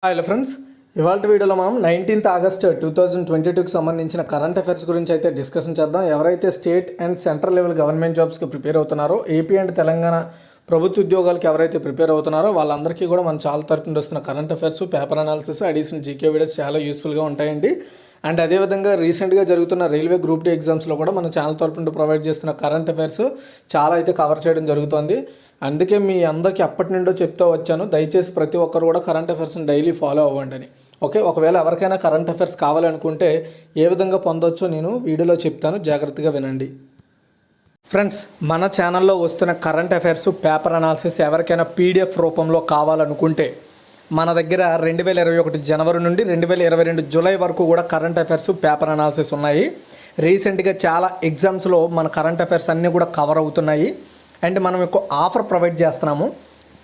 Hello friends, ఇవాళ వీడియోలో మనం 19th ఆగస్ట్ 2022కి సంబంధించిన కరెంట్ అఫైర్స్ గురించి అయితే డిస్కషన్ చేద్దాం. ఎవరైతే state and central level government జాబ్స్కి ప్రిపేర్ అవుతున్నారో, ఏపీ అండ్ తెలంగాణ ప్రభుత్వ ఉద్యోగాలకి ఎవరైతే ప్రిపేర్ అవుతున్నారో వాళ్ళందరికీ కూడా మన ఛానల్ తరపున వస్తున్న current affairs, paper analysis, additional GK videos చాలా యూస్ఫుల్గా ఉంటాయండి. అండ్ అదేవిధంగా రీసెంట్గా జరుగుతున్న రైల్వే గ్రూప్ డి ఎగ్జామ్స్లో కూడా మన ఛానల్ తరపున ప్రొవైడ్ చేస్తున్న కరెంట్ అఫైర్స్ చాలా అయితే కవర్ చేయడం జరుగుతుంది. అందుకే మీ అందరికీ అప్పటి నుండో చెప్తూ వచ్చాను, దయచేసి ప్రతి ఒక్కరు కూడా కరెంట్ అఫైర్స్ని డైలీ ఫాలో అవ్వండి అని. ఓకే, ఒకవేళ ఎవరికైనా కరెంట్ అఫైర్స్ కావాలనుకుంటే ఏ విధంగా పొందొచ్చో నేను వీడియోలో చెప్తాను, జాగ్రత్తగా వినండి. ఫ్రెండ్స్, మన ఛానల్లో వస్తున్న కరెంట్ అఫైర్స్, పేపర్ అనాలిసిస్ ఎవరికైనా పీడిఎఫ్ రూపంలో కావాలనుకుంటే మన దగ్గర 2021 జనవరి నుండి 2022 జూలై వరకు కూడా కరెంట్ అఫైర్స్, పేపర్ అనాలిసిస్ ఉన్నాయి. రీసెంట్గా చాలా ఎగ్జామ్స్లో మన కరెంట్ అఫైర్స్ అన్నీ కూడా కవర్ అవుతున్నాయి. అండ్ మనం ఒక ఆఫర్ ప్రొవైడ్ చేస్తున్నాము.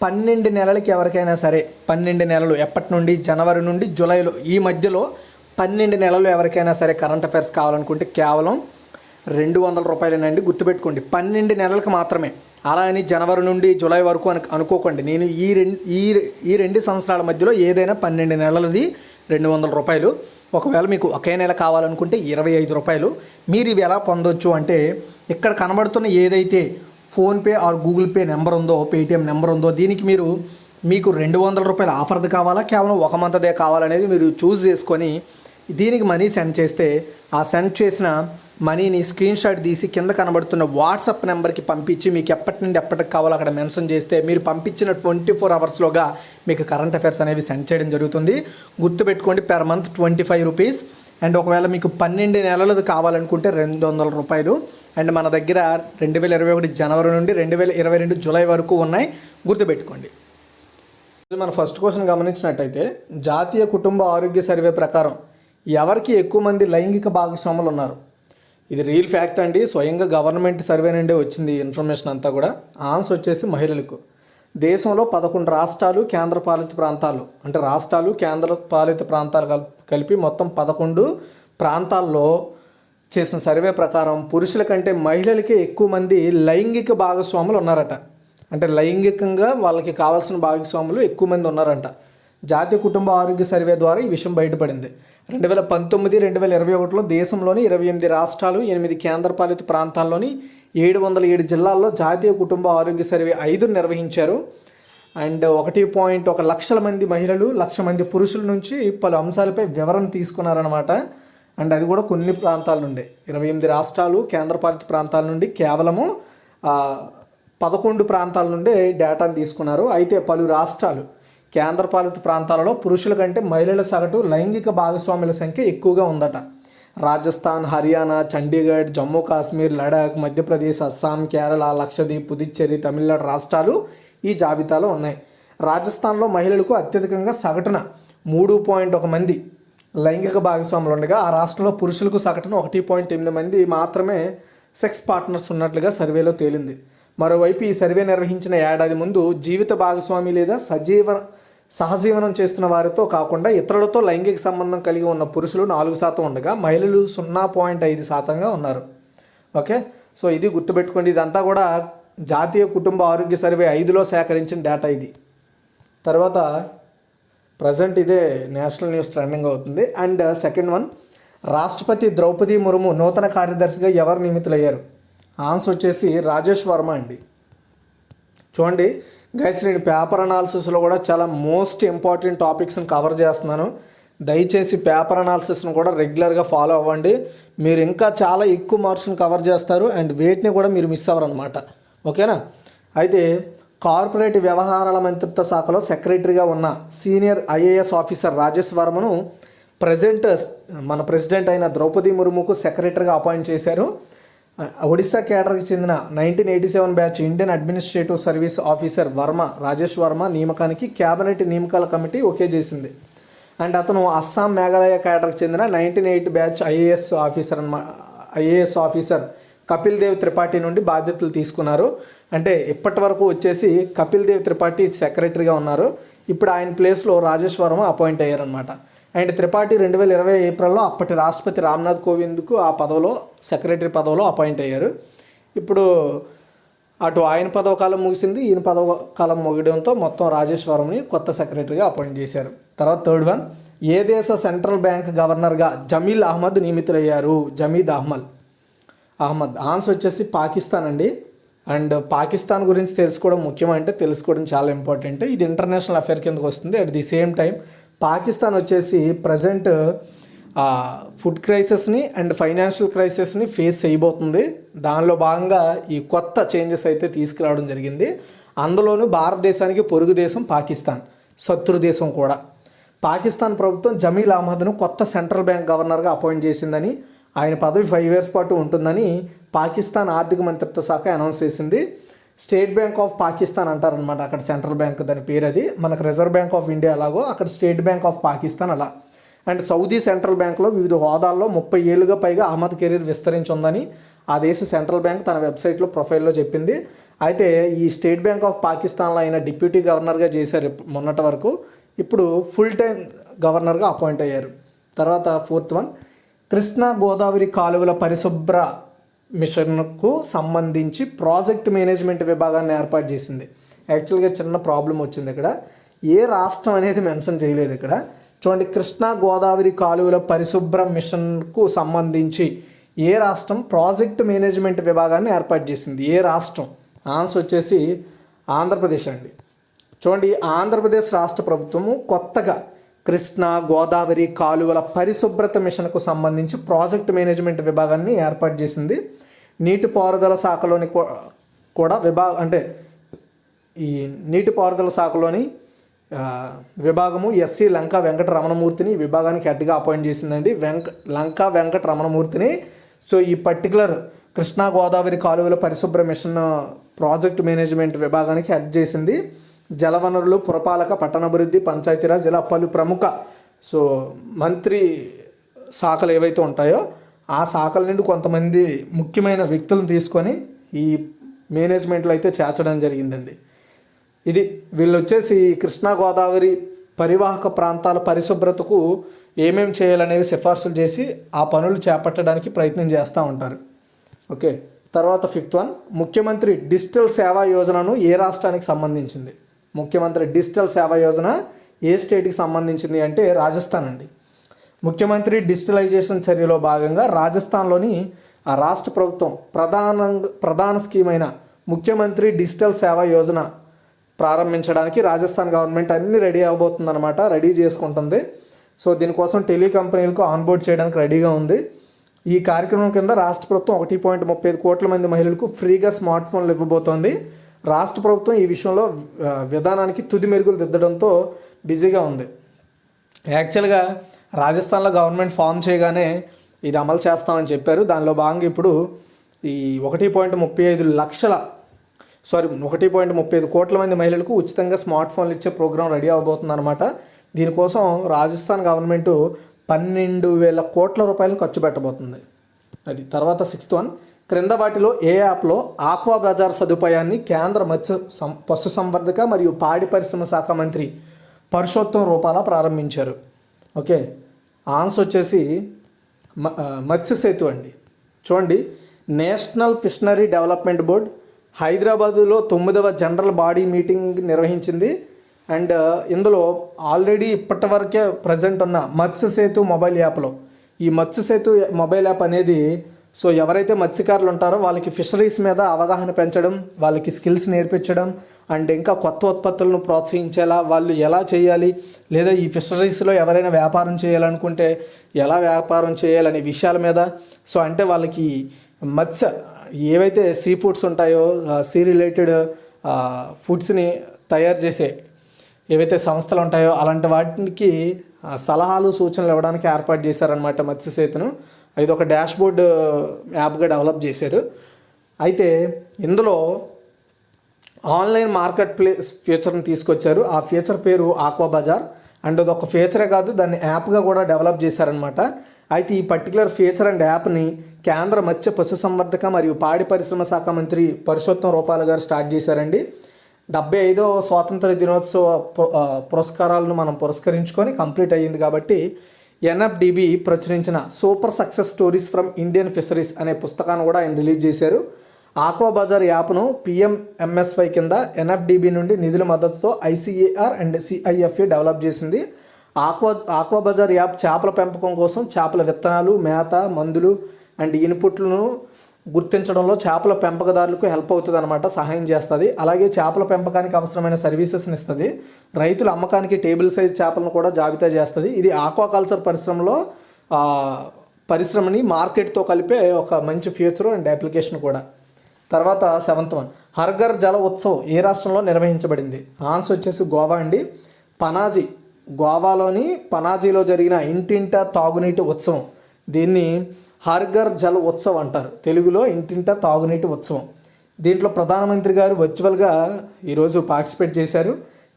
12 నెలలకి ఎవరికైనా సరే, 12 నెలలు ఎప్పటి నుండి, జనవరి నుండి జూలైలో ఈ మధ్యలో 12 నెలలు ఎవరికైనా సరే కరెంట్ అఫైర్స్ కావాలనుకుంటే కేవలం 200 రూపాయలేనండి. గుర్తుపెట్టుకోండి, 12 నెలలకు మాత్రమే. అలా అని జనవరి నుండి జూలై వరకు అనుకోకండి. నేను ఈ రెండు సంవత్సరాల మధ్యలో ఏదైనా 12 నెలలది 200 రూపాయలు. ఒకవేళ మీకు ఒకే నెల కావాలనుకుంటే 25 రూపాయలు. మీరు ఇవి ఎలా పొందొచ్చు అంటే, ఇక్కడ కనబడుతున్న ఏదైతే PhonePe are Google pay number ఉందో, పేటిఎం నెంబర్ ఉందో, దీనికి మీకు 200 రూపాయల ఆఫర్ది కావాలా, కేవలం ఒక మంత్దే కావాలనేది మీరు చూస్ చేసుకొని దీనికి మనీ సెండ్ చేస్తే, ఆ సెండ్ చేసిన మనీని స్క్రీన్ షాట్ తీసి కింద కనబడుతున్న వాట్సాప్ నెంబర్కి పంపించి మీకు ఎప్పటి నుండి ఎప్పటికి కావాలో అక్కడ మెన్షన్ చేస్తే, మీరు పంపించిన 24 అవర్స్లోగా మీకు కరెంట్ అఫైర్స్ అనేవి సెండ్ చేయడం జరుగుతుంది. గుర్తుపెట్టుకోండి, పెర్ మంత్ 25 రూపీస్. అండ్ ఒకవేళ మీకు 12 నెలలది కావాలనుకుంటే 200 రూపాయలు. అండ్ మన దగ్గర 2021 జనవరి నుండి 2022 జూలై వరకు ఉన్నాయి, గుర్తుపెట్టుకోండి. మన ఫస్ట్ క్వశ్చన్ గమనించినట్టయితే, జాతీయ కుటుంబ ఆరోగ్య సర్వే ప్రకారం ఎవరికి ఎక్కువ మంది లైంగిక భాగస్వాములు ఉన్నారు? ఇది రియల్ ఫ్యాక్ట్ అండి, స్వయంగా గవర్నమెంట్ సర్వే నుండి వచ్చింది ఇన్ఫర్మేషన్ అంతా కూడా. ఆన్సర్ వచ్చేసి మహిళలకు. దేశంలో 11 రాష్ట్రాలు, కేంద్రపాలిత ప్రాంతాలు, అంటే రాష్ట్రాలు, కేంద్రపాలిత ప్రాంతాలు కలిపి మొత్తం 11 ప్రాంతాల్లో చేసిన సర్వే ప్రకారం పురుషుల కంటే మహిళలకే ఎక్కువ మంది లైంగిక భాగస్వాములు ఉన్నారట. అంటే లైంగికంగా వాళ్ళకి కావాల్సిన భాగస్వాములు ఎక్కువ మంది ఉన్నారంట. జాతీయ కుటుంబ ఆరోగ్య సర్వే ద్వారా ఈ విషయం బయటపడింది. 2019-2021లో దేశంలోని 28 రాష్ట్రాలు, 8 కేంద్రపాలిత ప్రాంతాల్లోని 707 జిల్లాల్లో జాతీయ కుటుంబ ఆరోగ్య సర్వే 5 నిర్వహించారు. అండ్ 1.1 లక్షల మంది మహిళలు, 1,00,000 మంది పురుషుల నుంచి పలు అంశాలపై వివరణ తీసుకున్నారనమాట. అండ్ అది కూడా కొన్ని ప్రాంతాల నుండి, 28 రాష్ట్రాలు, కేంద్రపాలిత ప్రాంతాల నుండి కేవలము 11 ప్రాంతాల నుండి డేటాను తీసుకున్నారు. అయితే పలు రాష్ట్రాలు, కేంద్రపాలిత ప్రాంతాలలో పురుషుల కంటే మహిళల సగటు లైంగిక భాగస్వాముల సంఖ్య ఎక్కువగా ఉందట. రాజస్థాన్, హర్యానా, చండీగఢ్, జమ్మూ కాశ్మీర్, లడాక్, మధ్యప్రదేశ్, అస్సాం, కేరళ, లక్షద్వీప్, పుదుచ్చేరి, తమిళనాడు రాష్ట్రాలు ఈ జాబితాలో ఉన్నాయి. రాజస్థాన్లో మహిళలకు అత్యధికంగా సగటున 3.1 మంది లైంగిక భాగస్వాములు ఉండగా, ఆ రాష్ట్రంలో పురుషులకు సగటున 1.8 మంది మాత్రమే సెక్స్ పార్ట్నర్స్ ఉన్నట్లుగా సర్వేలో తేలింది. మరోవైపు ఈ సర్వే నిర్వహించిన ఏడాది ముందు జీవిత భాగస్వామి లేదా సహజీవనం చేస్తున్న వారితో కాకుండా ఇతరులతో లైంగిక సంబంధం కలిగి ఉన్న పురుషులు 4% ఉండగా మహిళలు 0.5%గా ఉన్నారు. ఓకే, సో ఇది గుర్తుపెట్టుకోండి. ఇదంతా కూడా జాతీయ కుటుంబ ఆరోగ్య సర్వే 5లో సేకరించిన డేటా ఇది. తర్వాత ప్రజెంట్ ఇదే నేషనల్ న్యూస్ ట్రెండింగ్ అవుతుంది. అండ్ సెకండ్ వన్, రాష్ట్రపతి ద్రౌపది ముర్ము నూతన కార్యదర్శిగా ఎవరు నియమితులయ్యారు? ఆన్సర్ వచ్చేసి రాజేష్ వర్మ అండి. చూడండి గైస్, నేను పేపర్ అనాలిసిస్లో కూడా చాలా మోస్ట్ ఇంపార్టెంట్ టాపిక్స్ని కవర్ చేస్తున్నాను. దయచేసి పేపర్ అనాలిసిస్ను కూడా రెగ్యులర్గా ఫాలో అవ్వండి. మీరు ఇంకా చాలా ఎక్కువ మార్క్స్ని కవర్ చేస్తారు అండ్ వేటిని కూడా మీరు మిస్ అవ్వరు అనమాట. ఓకేనా? అయితే కార్పొరేట్ వ్యవహారాల మంత్రిత్వ శాఖలో సెక్రటరీగా ఉన్న సీనియర్ ఐఏఎస్ ఆఫీసర్ రాజేష్ వర్మను మన ప్రెసిడెంట్ అయిన ద్రౌపది ముర్ముకు సెక్రటరీగా అపాయింట్ చేశారు. ఒడిశా కేడర్కి చెందిన 1987 batch Indian administrative service officer Rajesh Varma నియామకానికి క్యాబినెట్ నియామకాల కమిటీ ఓకే చేసింది. అండ్ అతను అస్సాం, మేఘాలయ కేడర్కి చెందిన 1980 batch IAS officer Kapil Dev Tripathi నుండి బాధ్యతలు తీసుకున్నారు. అంటే ఇప్పటి వరకు వచ్చేసి కపిల్ దేవ్ త్రిపాఠి సెక్రటరీగా ఉన్నారు. ఇప్పుడు ఆయన ప్లేస్లో రాజేష్ వర్మ అపాయింట్ అయ్యారనమాట. అండ్ త్రిపాఠి 2020 ఏప్రిల్లో అప్పటి రాష్ట్రపతి రామ్నాథ్ కోవింద్కు ఆ పదవిలో, సెక్రటరీ పదవిలో అపాయింట్ అయ్యారు. ఇప్పుడు అటు ఆయన పదవ కాలం ముగిసింది, ఈయన పదవ కాలం ముగియడంతో మొత్తం రాజేశ్వరంని కొత్త సెక్రటరీగా అపాయింట్ చేశారు. తర్వాత థర్డ్ వన్, ఏ దేశ సెంట్రల్ బ్యాంక్ గవర్నర్గా జమీల్ అహ్మద్ నియమితులయ్యారు? జమీద్ అహ్మద్. ఆన్సర్ వచ్చేసి పాకిస్తాన్ అండి. అండ్ పాకిస్తాన్ గురించి తెలుసుకోవడం ముఖ్యమంటే తెలుసుకోవడం చాలా ఇంపార్టెంట్. ఇది ఇంటర్నేషనల్ అఫేర్ కిందకు వస్తుంది. At the same time Pakistan వచ్చేసి ప్రజెంట్ ఫుడ్ క్రైసిస్ని అండ్ ఫైనాన్షియల్ క్రైసిస్ని ఫేస్ చేయబోతుంది. దానిలో భాగంగా ఈ కొత్త చేంజెస్ అయితే తీసుకురావడం జరిగింది. అందులోనూ భారతదేశానికి పొరుగు దేశం పాకిస్తాన్, శత్రు దేశం కూడా. పాకిస్తాన్ ప్రభుత్వం జమీల్ అహ్మద్ను కొత్త సెంట్రల్ బ్యాంక్ గవర్నర్గా అపాయింట్ చేసిందని, ఆయన పదవి 5 years పాటు ఉంటుందని పాకిస్తాన్ ఆర్థిక మంత్రిత్వ శాఖ అనౌన్స్ చేసింది. స్టేట్ బ్యాంక్ ఆఫ్ పాకిస్తాన్ అంటారనమాట అక్కడ సెంట్రల్ బ్యాంక్, దాని పేరు అది. మనకు రిజర్వ్ బ్యాంక్ ఆఫ్ ఇండియా అలాగో అక్కడ స్టేట్ బ్యాంక్ ఆఫ్ పాకిస్తాన్ అలా. అండ్ సౌదీ సెంట్రల్ బ్యాంక్లో వివిధ హోదాల్లో 30 ఏళ్ళుగా పైగా అహ్మద్ కెరీర్ విస్తరించి ఉందని ఆ దేశ సెంట్రల్ బ్యాంక్ తన వెబ్సైట్లో ప్రొఫైల్లో చెప్పింది. అయితే ఈ స్టేట్ బ్యాంక్ ఆఫ్ పాకిస్తాన్లో ఆయన డిప్యూటీ గవర్నర్గా చేశారు మొన్నటి వరకు. ఇప్పుడు ఫుల్ టైం గవర్నర్గా అపాయింట్ అయ్యారు. తర్వాత ఫోర్త్ వన్, కృష్ణా గోదావరి కాలువల పరిశుభ్ర మిషన్కు సంబంధించి ప్రాజెక్ట్ మేనేజ్మెంట్ విభాగాన్ని ఏర్పాటు చేసింది. యాక్చువల్గా చిన్న ప్రాబ్లం వచ్చింది ఇక్కడ, ఏ రాష్ట్రం అనేది మెన్షన్ చేయలేదు ఇక్కడ. చూడండి, కృష్ణా గోదావరి కాలువల పరిశుభ్ర మిషన్కు సంబంధించి ఏ రాష్ట్రం ప్రాజెక్ట్ మేనేజ్మెంట్ విభాగాన్ని ఏర్పాటు చేసింది? ఏ రాష్ట్రం? ఆన్సర్ వచ్చేసి ఆంధ్రప్రదేశ్ అండి. చూడండి, ఆంధ్రప్రదేశ్ రాష్ట్ర ప్రభుత్వము కొత్తగా కృష్ణా గోదావరి కాలువల పరిశుభ్రత మిషన్కు సంబంధించి ప్రాజెక్ట్ మేనేజ్మెంట్ విభాగాన్ని ఏర్పాటు చేసింది. నీటిపారుదల శాఖలోని కూడా ఈ నీటిపారుదల శాఖలోని విభాగము ఎస్సీ లంకా వెంకట రమణమూర్తిని విభాగానికి హెడ్గా అపాయింట్ చేసిందండి. లంకా వెంకట రమణమూర్తిని. సో ఈ పర్టికులర్ కృష్ణా గోదావరి కాలువల పరిశుభ్ర మిషన్ ప్రాజెక్ట్ మేనేజ్మెంట్ విభాగానికి హెడ్ చేసింది. జలవనరులు, పురపాలక, పట్టణాభివృద్ధి, పంచాయతీరాజ్ ఇలా పలు ప్రముఖ మంత్రి శాఖలు ఏవైతే ఉంటాయో ఆ శాఖల నుండి కొంతమంది ముఖ్యమైన వ్యక్తులను తీసుకొని ఈ మేనేజ్మెంట్లో అయితే చేర్చడం జరిగిందండి. ఇది వీళ్ళు వచ్చేసి కృష్ణా గోదావరి పరివాహక ప్రాంతాల పరిశుభ్రతకు ఏమేమి చేయాలనేవి సిఫార్సులు చేసి ఆ పనులు చేపట్టడానికి ప్రయత్నం చేస్తూ ఉంటారు. ఓకే, తర్వాత ఫిఫ్త్ వన్, ముఖ్యమంత్రి డిజిటల్ సేవా యోజనను ఏ రాష్ట్రానికి సంబంధించింది? ముఖ్యమంత్రి డిజిటల్ సేవా యోజన ఏ స్టేట్కి సంబంధించింది అంటే రాజస్థాన్ అండి. ముఖ్యమంత్రి డిజిటలైజేషన్ చర్యలో భాగంగా రాజస్థాన్లోని ఆ రాష్ట్ర ప్రభుత్వం ప్రధాన స్కీమ్ అయిన ముఖ్యమంత్రి డిజిటల్ సేవా యోజన ప్రారంభించడానికి రాజస్థాన్ గవర్నమెంట్ అన్ని రెడీ అవబోతుందన్నమాట, రెడీ చేసుకుంటుంది. సో దీనికోసం టెలి కంపెనీలకు ఆన్బోర్డ్ చేయడానికి రెడీగా ఉంది. ఈ కార్యక్రమం కింద రాష్ట్ర ప్రభుత్వం 1.35 కోట్ల మంది మహిళలకు ఫ్రీగా స్మార్ట్ ఫోన్లు ఇవ్వబోతోంది. రాష్ట్ర ప్రభుత్వం ఈ విషయంలో విధానానికి తుది మెరుగులు దిద్దడంతో బిజీగా ఉంది. యాక్చువల్గా రాజస్థాన్లో గవర్నమెంట్ ఫామ్ చేయగానే ఇది అమలు చేస్తామని చెప్పారు. దానిలో భాగంగా ఇప్పుడు ఈ 1.35 కోట్ల మంది మహిళలకు ఉచితంగా స్మార్ట్ ఫోన్లు ఇచ్చే ప్రోగ్రాం రెడీ అవబోతుందన్నమాట. దీనికోసం రాజస్థాన్ గవర్నమెంట్ 12,000 కోట్ల రూపాయలను ఖర్చు పెట్టబోతుంది. అది. తర్వాత సిక్స్త్ వన్, క్రింద వాటిలో ఏ యాప్లో ఆక్వా బజార్ సదుపాయాన్ని కేంద్ర పశుసంవర్ధక మరియు పాడి పరిశ్రమ శాఖ మంత్రి పరుషోత్తం రూపాల ప్రారంభించారు? ఓకే, ఆన్సర్ వచ్చేసి మత్స్య సేతు అండి. చూడండి, నేషనల్ ఫిషనరీ డెవలప్మెంట్ బోర్డ్ హైదరాబాదులో 9వ జనరల్ బాడీ మీటింగ్ నిర్వహించింది. అండ్ ఇందులో ఆల్రెడీ ఇప్పటి వరకే ప్రజెంట్ ఉన్న మత్స్య సేతు మొబైల్ యాప్లో ఈ మత్స్య సేతు మొబైల్ యాప్ అనేది ఎవరైతే మత్స్యకారులు ఉంటారో వాళ్ళకి ఫిషరీస్ మీద అవగాహన పెంచడం, వాళ్ళకి స్కిల్స్ నేర్పించడం అండ్ ఇంకా కొత్త ఉత్పత్తులను ప్రోత్సహించేలా వాళ్ళు ఎలా చేయాలి, లేదా ఈ ఫిషరీస్లో ఎవరైనా వ్యాపారం చేయాలనుకుంటే ఎలా వ్యాపారం చేయాలనే విషయాల మీద అంటే వాళ్ళకి ఏవైతే సీ ఫుడ్స్ ఉంటాయో సీ రిలేటెడ్ ఫుడ్స్ని తయారు చేసే ఏవైతే సంస్థలు ఉంటాయో అలాంటి వాటికి సలహాలు సూచనలు ఇవ్వడానికి ఏర్పాటు చేశారనమాట మత్స్య సేతును. ఇది ఒక డాష్ బోర్డ్ యాప్గా డెవలప్ చేశారు. అయితే ఇందులో ఆన్లైన్ మార్కెట్ ప్లేస్ ఫీచర్ని తీసుకొచ్చారు. ఆ ఫీచర్ పేరు ఆక్వా బజార్. అండ్ అది ఒక ఫీచరే కాదు, దాన్ని యాప్గా కూడా డెవలప్ చేశారనమాట. అయితే ఈ పర్టికులర్ ఫీచర్ అండ్ యాప్ని కేంద్ర మత్స్య పశుసంవర్ధక మరియు పాడి పరిశ్రమ శాఖ మంత్రి పరుషోత్తం రూపాల గారు స్టార్ట్ చేశారండి. 75వ స్వాతంత్ర దినోత్సవ పురస్కారాలను మనం పురస్కరించుకొని కంప్లీట్ అయ్యింది కాబట్టి ఎన్ఎఫ్డిబి ప్రచురించిన super success stories from Indian fisheries అనే పుస్తకాన్ని కూడా ఆయన రిలీజ్ చేశారు. ఆక్వా బజార్ యాప్ను పిఎంఎంఎస్వై కింద ఎన్ఎఫ్డిబి నుండి నిధుల మద్దతుతో ఐసిఏఆర్ అండ్ సిఐఎఫ్ఏ డెవలప్ చేసింది. ఆక్వా బజార్ యాప్ చేపల పెంపకం కోసం చేపల విత్తనాలు, మేత, మందులు అండ్ ఇన్పుట్లను గుర్తించడంలో చేపల పెంపకదారులకు హెల్ప్ అవుతుంది అనమాట, సహాయం చేస్తుంది. అలాగే చేపల పెంపకానికి అవసరమైన సర్వీసెస్ని ఇస్తుంది. రైతుల అమ్మకానికి టేబుల్ సైజ్ చేపలను కూడా జాబితా చేస్తుంది. ఇది ఆక్వాకల్చర్ పరిశ్రమని మార్కెట్తో కలిపే ఒక మంచి ఫ్యూచర్ అండ్ అప్లికేషన్ కూడా. తర్వాత 7th వన్, హర్ ఘర్ జల ఉత్సవ్ ఏ రాష్ట్రంలో నిర్వహించబడింది? ఆన్సర్ వచ్చేసి గోవా అండి. పనాజీ, గోవాలోని పనాజీలో జరిగిన ఇంటింటా తాగునీటి ఉత్సవం, దీన్ని హర్ ఘర్ జల్ ఉత్సవ్ అంటారు, తెలుగులో ఇంటింటా తాగునీటి ఉత్సవం. దీంట్లో ప్రధానమంత్రి గారు వర్చువల్గా ఈరోజు పార్టిసిపేట్ చేశారు.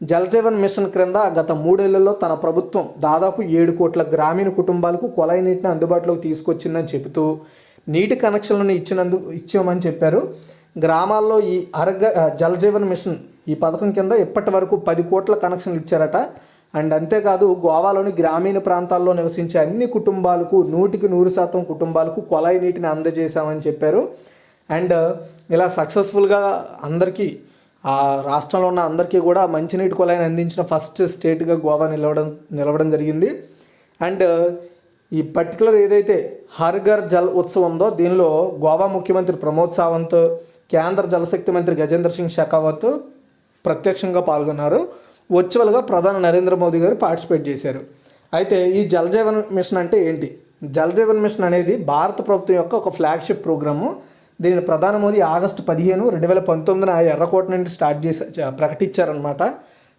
జల్ జీవన్ మిషన్ క్రింద గత 3 ఏళ్లలో తన ప్రభుత్వం దాదాపు 7 కోట్ల గ్రామీణ కుటుంబాలకు కొలాయి నీటిని అందుబాటులోకి తీసుకొచ్చిందని చెబుతూ నీటి కనెక్షన్లను ఇచ్చామని చెప్పారు. గ్రామాల్లో ఈ జల్ జీవన్ మిషన్ ఈ పథకం కింద ఇప్పటి వరకు 10 కోట్ల కనెక్షన్లు ఇచ్చారట. అండ్ అంతేకాదు గోవాలోని గ్రామీణ ప్రాంతాల్లో నివసించే అన్ని కుటుంబాలకు 100% కుటుంబాలకు కొలాయి నీటిని అందజేశామని చెప్పారు. అండ్ ఇలా సక్సెస్ఫుల్గా అందరికీ ఆ రాష్ట్రంలో ఉన్న అందరికీ కూడా మంచినీటి కొలాయిని అందించిన ఫస్ట్ స్టేట్గా గోవా నిలవడం జరిగింది. అండ్ ఈ పర్టికులర్ ఏదైతే హర్ ఘర్ జల్ ఉత్సవం ఉందో దీనిలో గోవా ముఖ్యమంత్రి ప్రమోద్ సావంత్, కేంద్ర జలశక్తి మంత్రి గజేంద్ర సింగ్ షెకావత్ ప్రత్యక్షంగా పాల్గొన్నారు. వర్చువల్గా ప్రధాని నరేంద్ర మోదీ గారు పార్టిసిపేట్ చేశారు. అయితే ఈ జల్ జీవన్ మిషన్ అంటే ఏంటి? జల్ జీవన్ మిషన్ అనేది భారత ప్రభుత్వం యొక్క ఒక ఫ్లాగ్షిప్ ప్రోగ్రాము. దీనిని ప్రధాని మోదీ ఆగస్టు 15, 2019 ఎర్రకోట నుండి ప్రకటించారనమాట.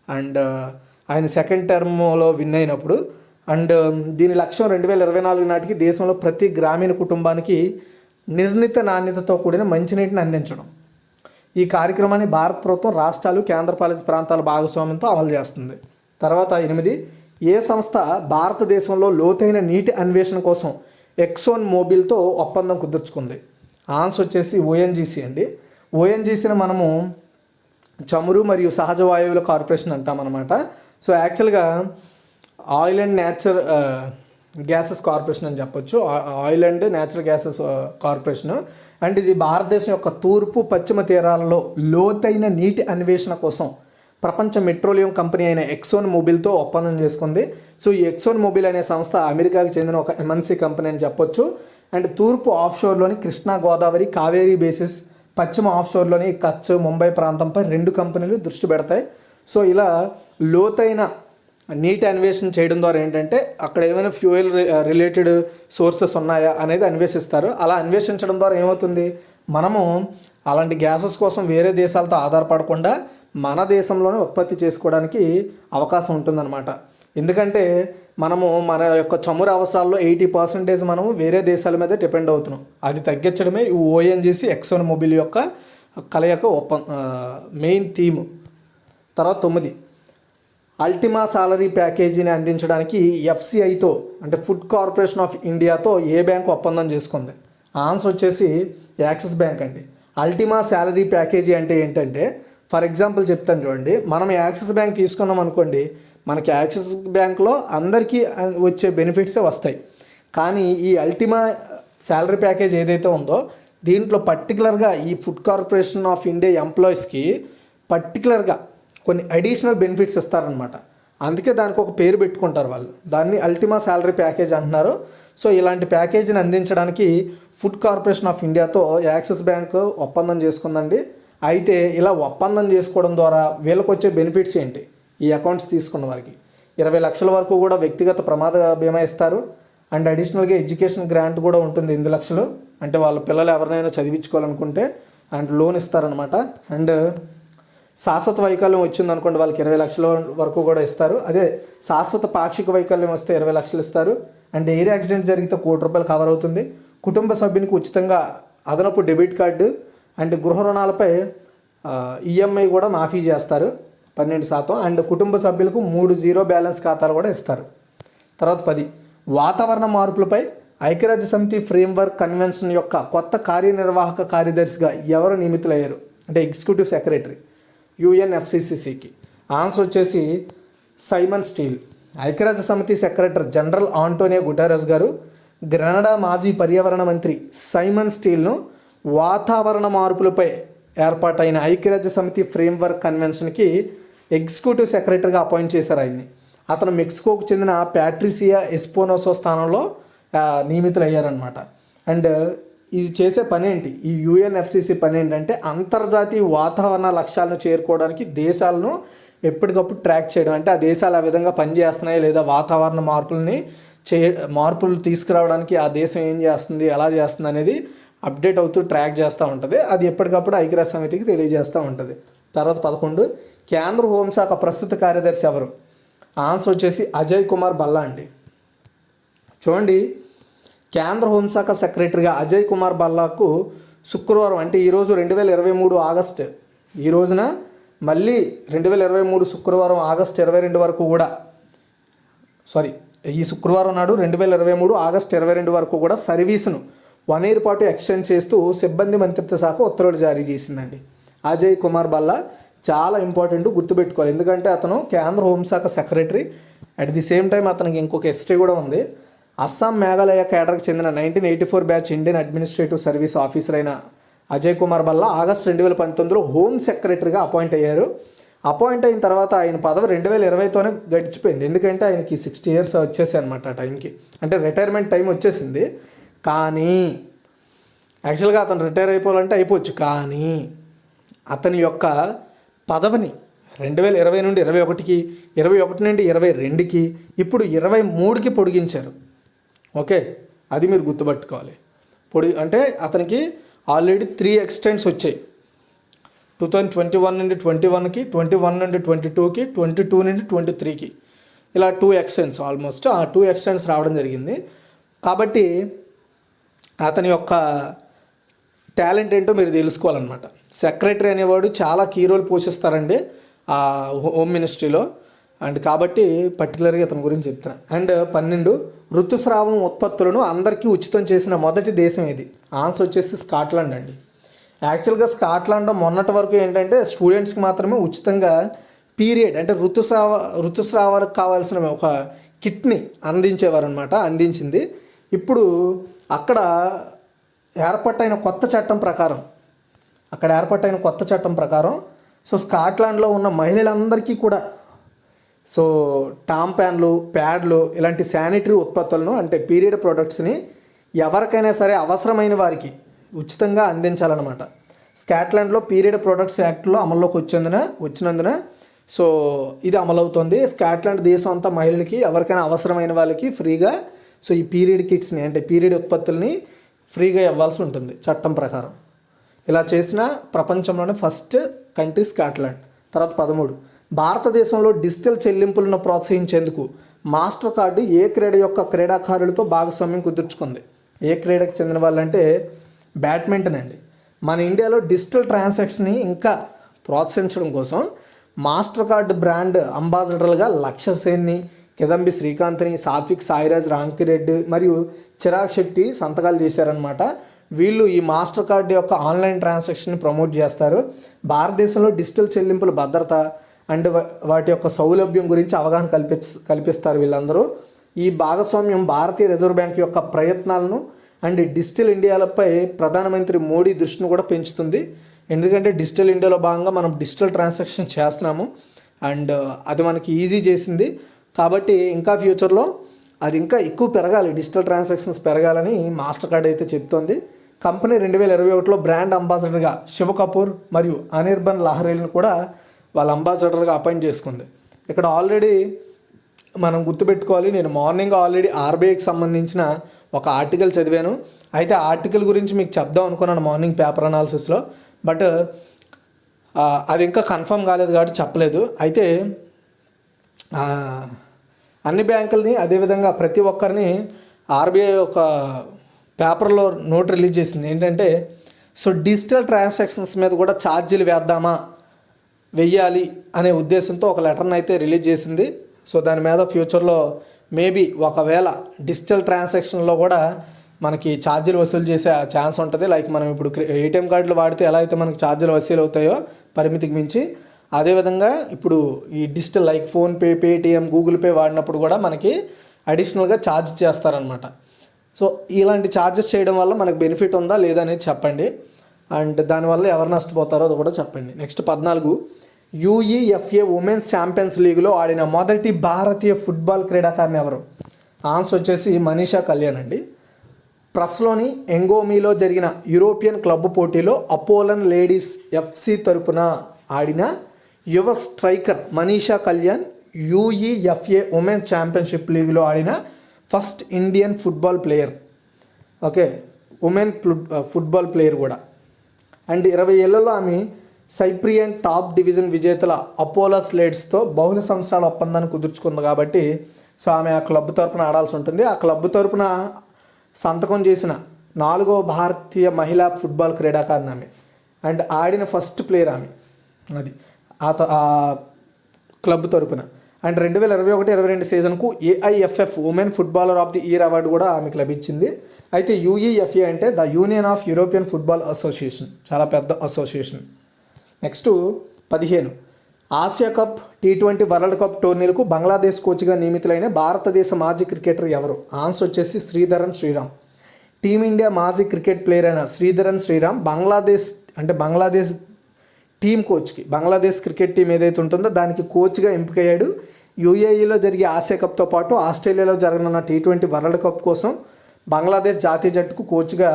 అండ్ ఆయన సెకండ్ టర్మ్లో విన్ అయినప్పుడు. అండ్ దీని లక్ష్యం 2024 నాటికి దేశంలో ప్రతి గ్రామీణ కుటుంబానికి నిర్ణీత నాణ్యతతో కూడిన మంచినీటిని అందించడం. ఈ కార్యక్రమాన్ని భారత ప్రభుత్వం, రాష్ట్రాలు, కేంద్రపాలిత ప్రాంతాల భాగస్వామ్యంతో అమలు చేస్తుంది. తర్వాత 8, ఏ సంస్థ భారతదేశంలో లోతైన నీటి అన్వేషణ కోసం ఎక్సోన్ మోబిల్తో ఒప్పందం కుదుర్చుకుంది? ఆన్సర్ వచ్చేసి ఓఎన్జీసీ అండి. ఓఎన్జీసీని మనము చమురు మరియు సహజ వాయువుల కార్పొరేషన్ అంటామన్నమాట. సో యాక్చువల్గా ఆయిల్ అండ్ గ్యాసెస్ కార్పొరేషన్ అని చెప్పొచ్చు, oil and natural gases corporation. And ఇది భారతదేశం యొక్క తూర్పు, పశ్చిమ తీరాలలో లోతైన నీటి అన్వేషణ కోసం ప్రపంచ పెట్రోలియం కంపెనీ అయిన ఎక్సోన్ మొబిల్తో ఒప్పందం చేసుకుంది. సో ఈ ఎక్సోన్ మొబిల్ అనే సంస్థ అమెరికాకి చెందిన ఒక ఎంఎన్సీ కంపెనీ అని చెప్పొచ్చు. అండ్ తూర్పు ఆఫ్షోర్లోని కృష్ణా, గోదావరి, కావేరీ బేసిస్, పశ్చిమ ఆఫ్షోర్లోని కచ్, ముంబై ప్రాంతంపై 2 కంపెనీలు దృష్టి పెడతాయి. సో ఇలా లోతైన నీటి అన్వేషణ చేయడం ద్వారా ఏంటంటే అక్కడ ఏమైనా ఫ్యూయల్ రిలేటెడ్ సోర్సెస్ ఉన్నాయా అనేది అన్వేషిస్తారు. అలా అన్వేషించడం ద్వారా ఏమవుతుంది, మనము అలాంటి గ్యాసెస్ కోసం వేరే దేశాలతో ఆధారపడకుండా మన దేశంలోనే ఉత్పత్తి చేసుకోవడానికి అవకాశం ఉంటుందన్నమాట. ఎందుకంటే మనము మన యొక్క చమురు అవసరాల్లో 80% మనము వేరే దేశాల మీద డిపెండ్ అవుతున్నాం. అది తగ్గించడమే ఈ ఓఎన్జీసీ ఎక్సోన్ మొబిల్ యొక్క కలయిక మెయిన్ థీమ్. తర్వాత 9, అల్టిమా సాలరీ ప్యాకేజీని అందించడానికి ఎఫ్సిఐతో అంటే ఫుడ్ కార్పొరేషన్ ఆఫ్ ఇండియాతో ఏ బ్యాంక్ ఒప్పందం చేసుకుంది? ఆన్సర్ వచ్చేసి యాక్సిస్ బ్యాంక్ అండి. అల్టిమా సాలరీ ప్యాకేజీ అంటే ఏంటంటే, ఫర్ ఎగ్జాంపుల్ చెప్తాను చూడండి, మనం యాక్సిస్ బ్యాంక్ తీసుకున్నాం అనుకోండి, మనకి యాక్సిస్ బ్యాంక్లో అందరికీ వచ్చే బెనిఫిట్సే వస్తాయి. కానీ ఈ అల్టిమా సాలరీ ప్యాకేజ్ ఏదైతే ఉందో దీంట్లో పర్టికులర్గా ఈ ఫుడ్ కార్పొరేషన్ ఆఫ్ ఇండియా ఎంప్లాయీస్కి పర్టికులర్గా కొన్ని అడిషనల్ బెనిఫిట్స్ ఇస్తారనమాట. అందుకే దానికి ఒక పేరు పెట్టుకుంటారు వాళ్ళు, దాన్ని అల్టిమా సాలరీ ప్యాకేజ్ అంటున్నారు. సో ఇలాంటి ప్యాకేజీని అందించడానికి ఫుడ్ కార్పొరేషన్ ఆఫ్ ఇండియాతో యాక్సిస్ బ్యాంక్ ఒప్పందం చేసుకుందండి. అయితే ఇలా ఒప్పందం చేసుకోవడం ద్వారా వీళ్ళకి వచ్చే బెనిఫిట్స్ ఏంటి? ఈ అకౌంట్స్ తీసుకున్న వారికి 20 లక్షల వరకు కూడా వ్యక్తిగత ప్రమాద బీమా ఇస్తారు. అండ్ అడిషనల్గా ఎడ్యుకేషన్ గ్రాంట్ కూడా ఉంటుంది 8 లక్షలు, అంటే వాళ్ళ పిల్లలు ఎవరినైనా చదివించుకోవాలనుకుంటే అండ్ లోన్ ఇస్తారనమాట. అండ్ శాశ్వత వైకల్యం వచ్చిందనుకోండి వాళ్ళకి 20 లక్షల వరకు కూడా ఇస్తారు. అదే శాశ్వత పాక్షిక వైకల్యం వస్తే 20 లక్షలు ఇస్తారు. అండ్ ఎయిర్ యాక్సిడెంట్ జరిగితే 1 కోటి రూపాయలు కవర్ అవుతుంది. కుటుంబ సభ్యునికి ఉచితంగా అదనపు డెబిట్ కార్డు అండ్ గృహ రుణాలపై ఈఎంఐ కూడా మాఫీ చేస్తారు 12%. అండ్ కుటుంబ సభ్యులకు 3 జీరో బ్యాలెన్స్ ఖాతాలు కూడా ఇస్తారు. తర్వాత 10, వాతావరణ మార్పులపై ఐక్యరాజ్య సమితి ఫ్రేమ్వర్క్ కన్వెన్షన్ యొక్క కొత్త కార్యనిర్వాహక కార్యదర్శిగా ఎవరు నియమితులయ్యారు? అంటే ఎగ్జిక్యూటివ్ సెక్రటరీ యుఎన్ఎఫ్సిసిసికి. ఆన్సర్ వచ్చేసి సైమన్ స్టీల్. ఐక్యరాజ్య సమితి సెక్రటరీ జనరల్ ఆంటోనియో గుటెరస్ గారు గ్రెనడా మాజీ పర్యావరణ మంత్రి సైమన్ స్టీల్ను వాతావరణ మార్పులపై ఏర్పాటైన ఐక్యరాజ్య సమితి ఫ్రేమ్వర్క్ కన్వెన్షన్కి ఎగ్జిక్యూటివ్ సెక్రటరీగా అపాయింట్ చేశారు ఆయన్ని. అతను మెక్సికోకు చెందిన ప్యాట్రిసియా ఎస్పోనోసో స్థానంలో నియమితులయ్యారనమాట. అండ్ ఇది చేసే పని ఏంటి, ఈ యుఎన్ఎఫ్సిసి పని ఏంటంటే అంతర్జాతీయ వాతావరణ లక్ష్యాలను చేరుకోవడానికి దేశాలను ఎప్పటికప్పుడు ట్రాక్ చేయడం. అంటే ఆ దేశాలు ఆ విధంగా పనిచేస్తున్నాయి లేదా వాతావరణ మార్పులు తీసుకురావడానికి ఆ దేశం ఏం చేస్తుంది, ఎలా చేస్తుంది అనేది అప్డేట్ అవుతూ ట్రాక్ చేస్తూ ఉంటుంది. అది ఎప్పటికప్పుడు ఐక్యరాజ్య సమితికి తెలియజేస్తూ ఉంటుంది. తర్వాత 11, కేంద్ర హోంశాఖ ప్రస్తుత కార్యదర్శి ఎవరు? ఆన్సర్ వచ్చేసి అజయ్ కుమార్ భల్లా అండి. చూడండి, కేంద్ర హోంశాఖ సెక్రటరీగా అజయ్ కుమార్ భల్లాకు శుక్రవారం అంటే ఈరోజు 2023 ఆగస్టు, ఈ రోజున మళ్ళీ 2023 శుక్రవారం ఆగస్టు 22 వరకు కూడా ఈ శుక్రవారం నాడు 2023 ఆగస్టు 22 వరకు కూడా సర్వీసును 1 year పాటు ఎక్స్టెండ్ చేస్తూ సిబ్బంది మంత్రిత్వ శాఖ ఉత్తర్వులు జారీ చేసిందండి. అజయ్ కుమార్ భల్లా చాలా ఇంపార్టెంట్, గుర్తుపెట్టుకోవాలి. ఎందుకంటే అతను కేంద్ర హోంశాఖ secretary. At the same time అతనికి ఇంకొక హిస్టరీ కూడా ఉంది. అస్సాం మేఘాలయ కేడర్కి చెందిన 1984 batch Indian administrative service officer అయిన అజయ్ కుమార్ భల్లా ఆగస్టు 2019లో హోమ్ సెక్రటరీగా అపాయింట్ అయ్యారు. అపాయింట్ అయిన తర్వాత ఆయన పదవి 2020తోనే గడిచిపోయింది. ఎందుకంటే ఆయనకి 60 years వచ్చేసాయి అనమాట ఆ టైంకి. అంటే రిటైర్మెంట్ టైం వచ్చేసింది. కానీ యాక్చువల్గా అతను రిటైర్ అయిపోవాలంటే అయిపోవచ్చు, కానీ అతని యొక్క పదవిని 2020 నుండి 21కి, 21 నుండి 22కి, ఇప్పుడు 23కి పొడిగించారు. ఓకే, అది మీరు గుర్తుపట్టుకోవాలి. అంటే అతనికి ఆల్రెడీ 3 extensions వచ్చాయి. 2021 నుండి 21కి, 21 నుండి 22కి, 22 నుండి 23కి, ఇలా 2 extensions ఆల్మోస్ట్. ఆ 2 extensions రావడం జరిగింది. కాబట్టి అతని యొక్క టాలెంట్ ఏంటో మీరు తెలుసుకోవాలన్నమాట. సెక్రటరీ అనేవాడు చాలా కీ రోల్ పోషిస్తారండి ఆ హోమ్ మినిస్ట్రీలో. అండ్ కాబట్టి పర్టికులర్గా అతని గురించి చెప్తాను. అండ్ 12, ఋతుస్రావం ఉత్పత్తులను అందరికీ ఉచితం చేసిన మొదటి దేశం ఇది? ఆన్సర్ వచ్చేసి స్కాట్లాండ్ అండి. యాక్చువల్గా స్కాట్లాండ్లో మొన్నటి వరకు ఏంటంటే స్టూడెంట్స్కి మాత్రమే ఉచితంగా పీరియడ్ అంటే ఋతుస్రావాలకు కావాల్సిన ఒక కిట్ని అందించింది. ఇప్పుడు అక్కడ ఏర్పాటైన కొత్త చట్టం ప్రకారం సో స్కాట్లాండ్లో ఉన్న మహిళలందరికీ కూడా సో టాంపాన్లు, ప్యాడ్లు ఇలాంటి శానిటరీ ఉత్పత్తులను అంటే పీరియడ్ ప్రొడక్ట్స్ని ఎవరికైనా సరే అవసరమైన వారికి ఉచితంగా అందించాలన్నమాట. స్కాట్లాండ్లో పీరియడ్ ప్రొడక్ట్స్ యాక్ట్లో అమల్లోకి వచ్చినందున సో ఇది అమలవుతుంది. స్కాట్లాండ్ దేశం అంతా మహిళలకి ఎవరికైనా అవసరమైన వాళ్ళకి ఫ్రీగా సో ఈ పీరియడ్ కిట్స్ని అంటే పీరియడ్ ఉత్పత్తుల్ని ఫ్రీగా ఇవ్వాల్సి ఉంటుంది చట్టం ప్రకారం. ఇలా చేసిన ప్రపంచంలోనే ఫస్ట్ కంట్రీ స్కాట్లాండ్. తర్వాత 13, భారతదేశంలో డిజిటల్ చెల్లింపులను ప్రోత్సహించేందుకు మాస్టర్ కార్డు ఏ క్రీడ యొక్క క్రీడాకారులతో భాగస్వామ్యం కుదుర్చుకుంది? ఏ క్రీడకు చెందిన వాళ్ళంటే బ్యాడ్మింటన్ అండి. మన ఇండియాలో డిజిటల్ ట్రాన్సాక్షన్ని ఇంకా ప్రోత్సహించడం కోసం మాస్టర్ కార్డు బ్రాండ్ అంబాసిడర్లుగా లక్ష్య సేన్ని, కిదంబి శ్రీకాంత్ని, సాత్విక్ సాయిరాజ్ రాంకిరెడ్డి మరియు చిరాగ్ శెట్టి సంతకాలు చేశారనమాట. వీళ్ళు ఈ మాస్టర్ కార్డు యొక్క ఆన్లైన్ ట్రాన్సాక్షన్ని ప్రమోట్ చేస్తారు. భారతదేశంలో డిజిటల్ చెల్లింపుల భద్రత అండ్ వాటి యొక్క సౌలభ్యం గురించి అవగాహన కల్పిస్తారు వీళ్ళందరూ. ఈ భాగస్వామ్యం భారతీయ రిజర్వ్ బ్యాంక్ యొక్క ప్రయత్నాలను అండ్ డిజిటల్ ఇండియాలపై ప్రధానమంత్రి మోడీ దృష్టిని కూడా పెంచుతుంది. ఎందుకంటే డిజిటల్ ఇండియాలో భాగంగా మనం డిజిటల్ ట్రాన్సాక్షన్ చేస్తున్నాము అండ్ అది మనకి ఈజీ చేసింది. కాబట్టి ఇంకా ఫ్యూచర్లో అది ఇంకా ఎక్కువ పెరగాలి, డిజిటల్ ట్రాన్సాక్షన్స్ పెరగాలని మాస్టర్ కార్డ్ అయితే చెప్తోంది. కంపెనీ 2021లో బ్రాండ్ అంబాసిడర్గా శివ కపూర్ మరియు అనిర్బన్ లహరేల్ని కూడా వాళ్ళ అంబాసిడర్గా అపాయింట్ చేసుకుంది. ఇక్కడ ఆల్రెడీ మనం గుర్తుపెట్టుకోవాలి, నేను మార్నింగ్ ఆల్రెడీ ఆర్బీఐకి సంబంధించిన ఒక ఆర్టికల్ చదివాను. అయితే ఆ ఆర్టికల్ గురించి మీకు చెప్దాం అనుకున్నాను మార్నింగ్ పేపర్ అనాలిసిస్లో, బట్ అది ఇంకా కన్ఫర్మ్ కాలేదు కాబట్టి చెప్పలేదు. అయితే అన్ని బ్యాంకుల్ని అదేవిధంగా ప్రతి ఒక్కరిని ఆర్బీఐ ఒక పేపర్లో నోట్ రిలీజ్ చేసింది. ఏంటంటే సో డిజిటల్ ట్రాన్సాక్షన్స్ మీద కూడా ఛార్జీలు వెయ్యాలి అనే ఉద్దేశంతో ఒక లెటర్ని అయితే రిలీజ్ చేసింది. సో దాని మీద ఫ్యూచర్లో మేబీ ఒకవేళ డిజిటల్ ట్రాన్సాక్షన్లో కూడా మనకి ఛార్జీలు వసూలు చేసే ఛాన్స్ ఉంటుంది. లైక్ మనం ఇప్పుడు ఏటీఎం కార్డులు వాడితే ఎలా అయితే మనకి ఛార్జీలు వసూలు అవుతాయో పరిమితికి మించి, అదేవిధంగా ఇప్పుడు ఈ digital like PhonePe, Paytm, Google pay వాడినప్పుడు కూడా మనకి అడిషనల్గా ఛార్జ్ చేస్తారనమాట. సో ఇలాంటి ఛార్జెస్ చేయడం వల్ల మనకు బెనిఫిట్ ఉందా లేదా అనేది చెప్పండి. అండ్ దానివల్ల ఎవరు నష్టపోతారో అది కూడా చెప్పండి. నెక్స్ట్ 14, యూఈఎఫ్ఏ ఉమెన్స్ ఛాంపియన్స్ లీగ్లో ఆడిన మొదటి భారతీయ ఫుట్బాల్ క్రీడాకారిణి ఎవరు? ఆన్సర్ వచ్చేసి మనీషా కళ్యాణ్ అండి. ప్రెస్లోని ఎంగోమీలో జరిగిన యూరోపియన్ క్లబ్ పోటీలో అపోలన్ లేడీస్ ఎఫ్సి తరపున ఆడిన యువ striker Manisha Kalyan UEFA women's championship లీగ్లో ఆడిన first Indian football player. Okay, women football player కూడా. అండ్ 20 ఏళ్లలో ఆమె సైప్రియన్ టాప్ డివిజన్ విజేతల అపోలోస్ లేడ్స్తో బహుళ సంవత్సరాల ఒప్పందాన్ని కుదుర్చుకుంది కాబట్టి సో ఆమె ఆ క్లబ్ తరపున ఆడాల్సి ఉంటుంది. ఆ క్లబ్ తరపున సంతకం చేసిన 4వ భారతీయ మహిళా ఫుట్బాల్ క్రీడాకారిణి ఆమె. అండ్ ఆడిన ఫస్ట్ ప్లేయర్ ఆమె, అది ఆ క్లబ్ తరపున. అండ్ 2021-22 సీజన్కు AIFF women footballer of the year award కూడా ఆమెకు లభించింది. అయితే యూఈఎఫ్ఏ అంటే the union of European football association, చాలా పెద్ద association. Next 15, Asia cup T20 world cup టోర్నీలకు బంగ్లాదేశ్ కోచ్గా నియమితులైన భారతదేశ మాజీ క్రికెటర్ ఎవరు? ఆన్సర్ వచ్చేసి శ్రీధరన్ శ్రీరామ్. టీమిండియా మాజీ క్రికెట్ ప్లేయర్ అయిన శ్రీధరన్ శ్రీరామ్ బంగ్లాదేశ్ టీం కోచ్కి, బంగ్లాదేశ్ క్రికెట్ టీం ఏదైతే ఉంటుందో దానికి కోచ్గా ఎంపికయ్యాడు. యూఏఈలో జరిగే ఆసియా కప్తో పాటు ఆస్ట్రేలియాలో జరగనున్న T20 వరల్డ్ కప్ కోసం బంగ్లాదేశ్ జాతీయ జట్టుకు కోచ్గా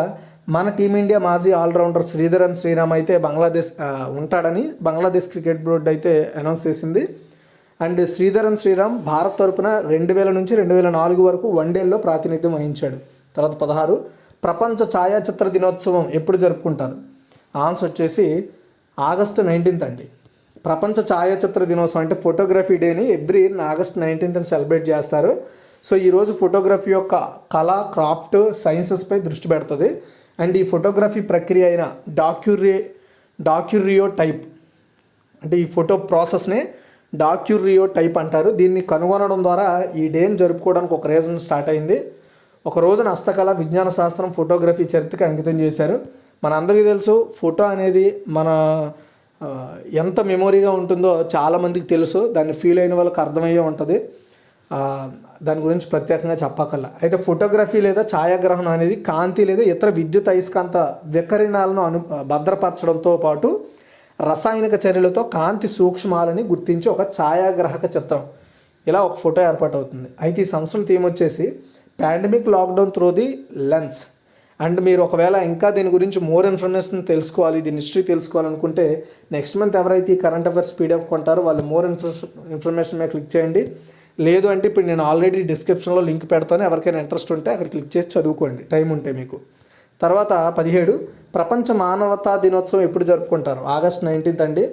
మన టీమిండియా మాజీ ఆల్రౌండర్ శ్రీధరన్ శ్రీరామ్ అయితే ఉంటాడని బంగ్లాదేశ్ క్రికెట్ బోర్డు అయితే అనౌన్స్ చేసింది. అండ్ శ్రీధరన్ శ్రీరామ్ భారత్ తరపున 2000 నుంచి 2004 వరకు వన్డేల్లో ప్రాతినిధ్యం వహించాడు. తర్వాత 16, ప్రపంచ ఛాయాచిత్ర దినోత్సవం ఎప్పుడు జరుపుకుంటారు? ఆన్సర్ వచ్చేసి ఆగస్టు 19 అండి. ప్రపంచ ఛాయాచిత్ర దినోత్సవం అంటే ఫోటోగ్రఫీ డేని ఎవ్రీ ఇయర్ ఆగస్ట్ 19 సెలబ్రేట్ చేస్తారు. సో ఈరోజు ఫోటోగ్రఫీ యొక్క కళ, క్రాఫ్ట్, సైన్సెస్పై దృష్టి పెడుతుంది. అండ్ ఈ ఫోటోగ్రఫీ ప్రక్రియ అయిన డాక్యురియో టైప్ అంటే ఈ ఫోటో ప్రాసెస్నే డాక్యురియో టైప్ అంటారు. దీన్ని కనుగొనడం ద్వారా ఈ డేని జరుపుకోవడానికి ఒక రీజన్ స్టార్ట్ అయింది. ఒక రోజున హస్తకళ, విజ్ఞాన శాస్త్రం, ఫోటోగ్రఫీ చరిత్రకి అంకితం చేశారు. మనందరికీ తెలుసు ఫోటో అనేది మన ఎంత మెమొరీగా ఉంటుందో చాలామందికి తెలుసు. దాన్ని ఫీల్ అయిన వాళ్ళకి అర్థమయ్యే ఉంటుంది. దాని గురించి ప్రత్యేకంగా చెప్పకల్లా. అయితే ఫోటోగ్రఫీ లేదా ఛాయాగ్రహణం అనేది కాంతి లేదా ఇతర విద్యుత్ అయస్కాంత వికరణాలను భద్రపరచడంతో పాటు రసాయనిక చర్యలతో కాంతి సూక్ష్మాలని గుర్తించి ఒక ఛాయాగ్రాహక చిత్రం, ఇలా ఒక ఫోటో ఏర్పాటు అవుతుంది. అయితే ఈ సంవత్సరం థీమ్ వచ్చేసి pandemic lockdown through the lens. And మీరు ఒకవేళ ఇంకా దీని గురించి మోర్ ఇన్ఫర్మేషన్ తెలుసుకోవాలి, దీని హిస్టరీ తెలుసుకోవాలనుకుంటే నెక్స్ట్ మంత్ ఎవరైతే ఈ కరెంట్ అఫైర్స్ పీడిఎఫ్ కొంటారో వాళ్ళు మోర్ ఇన్ఫర్మేషన్ మీద క్లిక్ చేయండి. లేదు అంటే ఇప్పుడు నేను ఆల్రెడీ డిస్క్రిప్షన్లో లింక్ పెడతాను, ఎవరికైనా ఇంట్రెస్ట్ ఉంటే అక్కడ క్లిక్ చేసి చదువుకోండి టైం ఉంటే మీకు. తర్వాత 17, ప్రపంచ మానవతా దినోత్సవం ఎప్పుడు జరుపుకుంటారు? ఆగస్ట్ 19 అండి.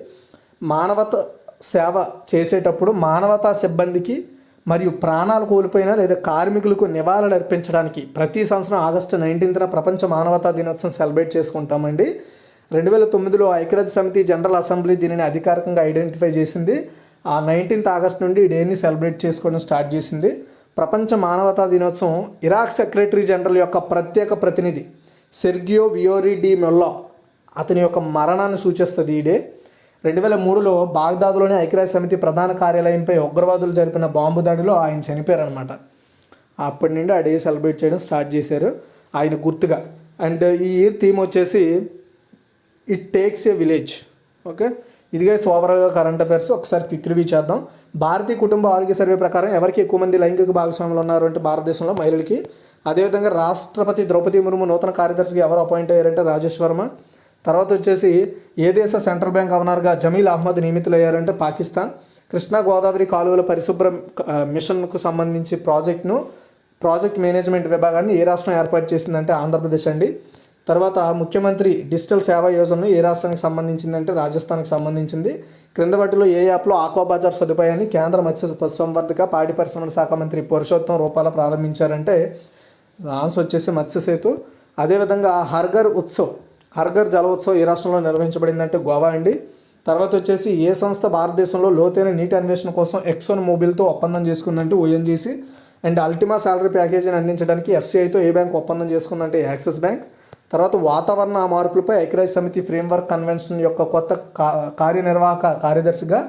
మానవత సేవ చేసేటప్పుడు మానవతా సిబ్బందికి మరియు ప్రాణాలు కోల్పోయిన లేదా కార్మికులకు నివాళులు అర్పించడానికి ప్రతి సంవత్సరం ఆగస్టు 19 ప్రపంచ మానవతా దినోత్సవం సెలబ్రేట్ చేసుకుంటామండి. 2009లో ఐక్యరాజ్య సమితి జనరల్ అసెంబ్లీ దీనిని అధికారికంగా ఐడెంటిఫై చేసింది. ఆ 19 ఆగస్ట్ నుండి ఈ డేని సెలబ్రేట్ చేసుకోవడం స్టార్ట్ చేసింది. ప్రపంచ మానవతా దినోత్సవం ఇరాక్ సెక్రటరీ జనరల్ యొక్క ప్రత్యేక ప్రతినిధి సెర్గియో వియోరి డి మొల్లా అతని యొక్క మరణాన్ని సూచిస్తుంది ఈ డే. 2003లో బాగ్దాద్లోని ఐక్యరాజ్య సమితి ప్రధాన కార్యాలయంపై ఉగ్రవాదులు జరిపిన బాంబు దాడిలో ఆయన చనిపోయారనమాట. అప్పటి నుండి ఆ డే సెలబ్రేట్ చేయడం స్టార్ట్ చేశారు ఆయన గుర్తుగా. అండ్ ఈ ఇయర్ థీమ్ వచ్చేసి it takes A village. Okay, ఇదిగా ఓవరాల్గా కరెంట్ అఫైర్స్. ఒకసారి క్విక్ రివ్యూ చేద్దాం. భారతీయ కుటుంబ ఆరోగ్య సర్వే ప్రకారం ఎవరికి ఎక్కువ మంది లైంగిక భాగస్వాములు ఉన్నారు అంటే భారతదేశంలో మహిళలకి. అదేవిధంగా రాష్ట్రపతి ద్రౌపది ముర్ము నూతన కార్యదర్శిగా ఎవరు అపాయింట్ అయ్యారంటే రాజేష్ వర్మ. తర్వాత వచ్చేసి ఏ దేశ సెంట్రల్ బ్యాంక్ గవర్నర్గా జమీల్ అహ్మద్ నియమితులయ్యారంటే పాకిస్తాన్. కృష్ణా గోదావరి కాలువల పరిశుభ్ర మిషన్కు సంబంధించి ప్రాజెక్ట్ మేనేజ్మెంట్ విభాగాన్ని ఏ రాష్ట్రం ఏర్పాటు చేసిందంటే ఆంధ్రప్రదేశ్ అండి. తర్వాత ముఖ్యమంత్రి డిజిటల్ సేవా యోజనను ఏ రాష్ట్రానికి సంబంధించిందంటే రాజస్థాన్కి సంబంధించింది. క్రింద వాటిలో ఏ యాప్లో ఆక్వాబజార్ సదుపాయాన్ని కేంద్ర మత్స్య పశుసంవర్ధక పాడి పరిశ్రమల శాఖ మంత్రి పురుషోత్తం రూపాల ప్రారంభించారంటే ఆన్సర్ వచ్చేసి మత్స్యసేతు. అదేవిధంగా హర్ఘర్ జల ఉత్సవ్ ఏ రాష్ట్రంలో నిర్వహించబడిందంటే గోవా అండి. తర్వాత వచ్చేసి ఏ సంస్థ భారతదేశంలో లోతైన నీటి అన్వేషణ కోసం ఎక్సోన్ మొబిల్తో ఒప్పందం చేసుకుందంటే ఓఎన్జీసీ. అండ్ అల్టిమా శాలరీ ప్యాకేజీని అందించడానికి ఎఫ్సిఐతో ఏ బ్యాంక్ ఒప్పందం చేసుకుందంటే యాక్సిస్ బ్యాంక్. తర్వాత వాతావరణ మార్పులపై ఐక్యరాజ్య సమితి ఫ్రేమ్వర్క్ కన్వెన్షన్ యొక్క కొత్త కార్యనిర్వాహక కార్యదర్శిగా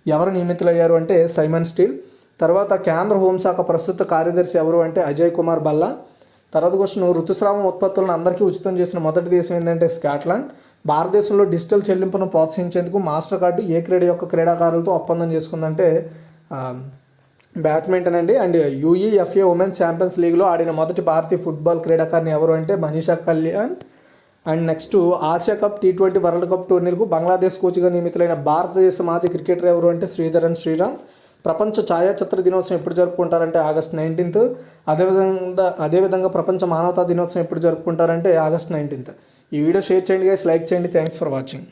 ఎవరు నియమితులయ్యారు అంటే సైమన్ స్టీల్. తర్వాత కేంద్ర హోంశాఖ ప్రస్తుత కార్యదర్శి ఎవరు అంటే అజయ్ కుమార్ భల్లా. తర్వాత క్వశ్చన్ ఋతుస్రావం ఉత్పత్తులను అందరికీ ఉచితం చేసిన మొదటి దేశం ఏంటంటే స్కాట్లాండ్. భారతదేశంలో డిజిటల్ చెల్లింపును ప్రోత్సహించేందుకు మాస్టర్ కార్డు ఏ క్రీడ యొక్క క్రీడాకారులతో ఒప్పందం చేసుకుందంటే బ్యాడ్మింటన్ అండి. అండ్ యూఈఎఫ్ఏ ఉమెన్స్ ఛాంపియన్స్ లీగ్లో ఆడిన మొదటి భారతీయ ఫుట్బాల్ క్రీడాకారిణి ఎవరు అంటే Manisha Kalyan. And next Asia cup T20 world cup టోర్నీలకు బంగ్లాదేశ్ కోచ్గా నియమితులైన భారతదేశ మాజీ క్రికెటర్ ఎవరు అంటే శ్రీధరన్ శ్రీరామ్. ప్రపంచ ఛాయాచిత్ర దినోత్సవం ఎప్పుడు జరుపుకుంటారంటే ఆగస్ట్ 19th. అదేవిధంగా ప్రపంచ మానవతా దినోత్సవం ఎప్పుడు జరుపుకుంటారంటే ఆగస్ట్ 19th. ఈ వీడియో షేర్ చేయండి గైస్, లైక్ చేయండి. Thanks for watching.